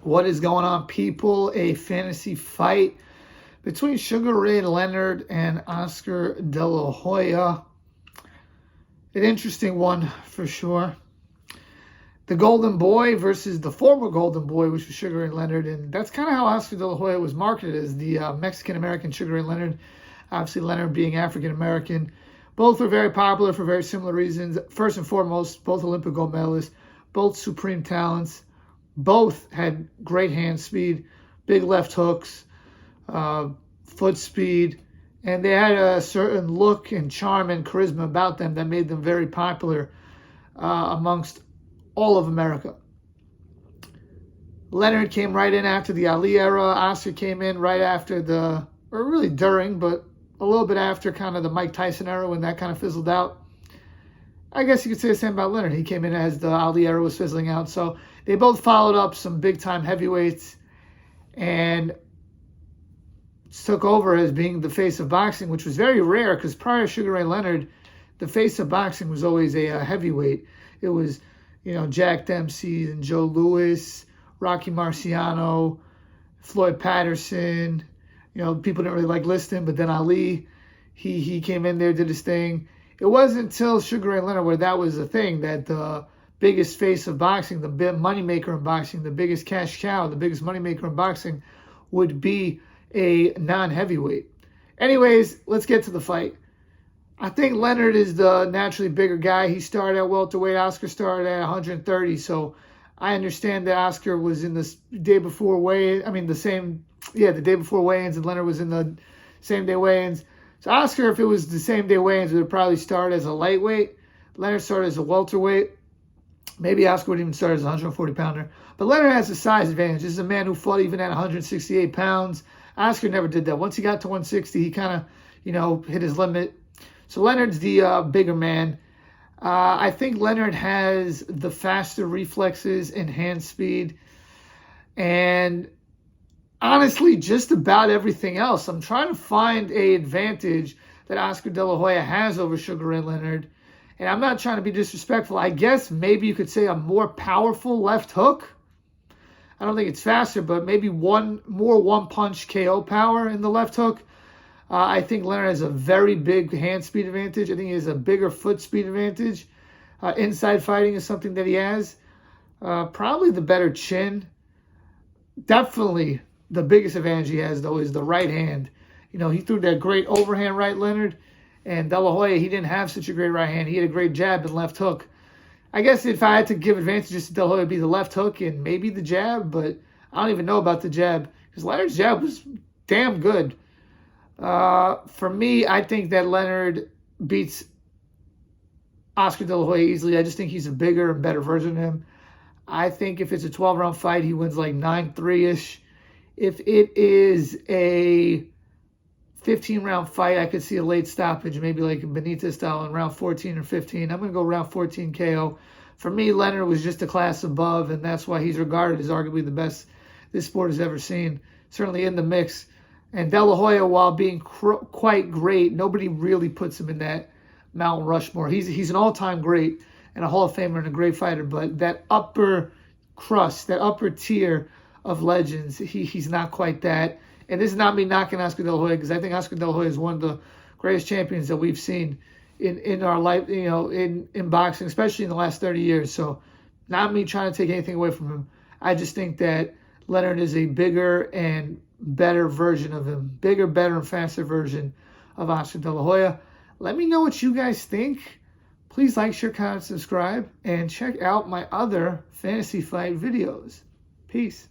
What is going on, people? A fantasy fight between Sugar Ray Leonard and Oscar De La Hoya. An interesting one for sure. The Golden Boy versus the former Golden Boy, which was Sugar Ray Leonard. And that's kind of how Oscar De La Hoya was marketed, as the Mexican-American Sugar Ray Leonard. Obviously, Leonard being African-American. Both were very popular for very similar reasons. First and foremost, both Olympic gold medalists, both supreme talents. Both had great hand speed, big left hooks, foot speed, and they had a certain look and charm and charisma about them that made them very popular amongst all of America. Leonard came right in after the Ali era. Oscar came in right after or really during, but a little bit after kind of the Mike Tyson era when that kind of fizzled out. I guess you could say the same about Leonard. He came in as the Ali era was fizzling out. So they both followed up some big-time heavyweights and took over as being the face of boxing, which was very rare because prior to Sugar Ray Leonard, the face of boxing was always a heavyweight. It was, Jack Dempsey and Joe Louis, Rocky Marciano, Floyd Patterson. People didn't really like listing, but then Ali, he came in there, did his thing. It wasn't until Sugar Ray Leonard where that was the thing, that the biggest face of boxing, the big moneymaker in boxing, the biggest cash cow, the biggest moneymaker in boxing would be a non-heavyweight. Anyways, let's get to the fight. I think Leonard is the naturally bigger guy. He started at welterweight. Oscar started at 130. So I understand that Oscar was in the day before the day before weigh-ins, and Leonard was in the same day weigh-ins. So Oscar, if it was the same day weigh-ins, would probably start as a lightweight. Leonard started as a welterweight. Maybe Oscar would even start as a 140-pounder. But Leonard has a size advantage. This is a man who fought even at 168 pounds. Oscar never did that. Once he got to 160, he kind of, hit his limit. So Leonard's the bigger man. I think Leonard has the faster reflexes and hand speed. And honestly, just about everything else. I'm trying to find an advantage that Oscar De La Hoya has over Sugar Ray Leonard. And I'm not trying to be disrespectful. I guess maybe you could say a more powerful left hook. I don't think it's faster, but maybe more one-punch KO power in the left hook. I think Leonard has a very big hand speed advantage. I think he has a bigger foot speed advantage. Inside fighting is something that he has. Probably the better chin. Definitely the biggest advantage he has, though, is the right hand. He threw that great overhand right, Leonard. And De La Hoya, he didn't have such a great right hand. He had a great jab and left hook. I guess if I had to give advantages to De La Hoya, it'd be the left hook and maybe the jab, but I don't even know about the jab because Leonard's jab was damn good. For me, I think that Leonard beats Oscar De La Hoya easily. I just think he's a bigger and better version of him. I think if it's a 12-round fight, he wins like 9-3-ish. If it is a 15-round fight, I could see a late stoppage, maybe like a Benitez style in round 14 or 15. I'm going to go round 14 KO. For me, Leonard was just a class above, and that's why he's regarded as arguably the best this sport has ever seen, certainly in the mix. And De La Hoya, while being quite great, nobody really puts him in that Mount Rushmore. He's an all-time great and a Hall of Famer and a great fighter, but that upper crust, that upper tier of legends, he's not quite that. And this is not me knocking Oscar De La Hoya, because I think Oscar De La Hoya is one of the greatest champions that we've seen in our life, in boxing, especially in the last 30 years. So not me trying to take anything away from him. I just think that Leonard is a bigger and better version of him. Bigger, better, and faster version of Oscar De La Hoya. Let me know what you guys think. Please like, share, comment, subscribe, and check out my other fantasy fight videos. Peace.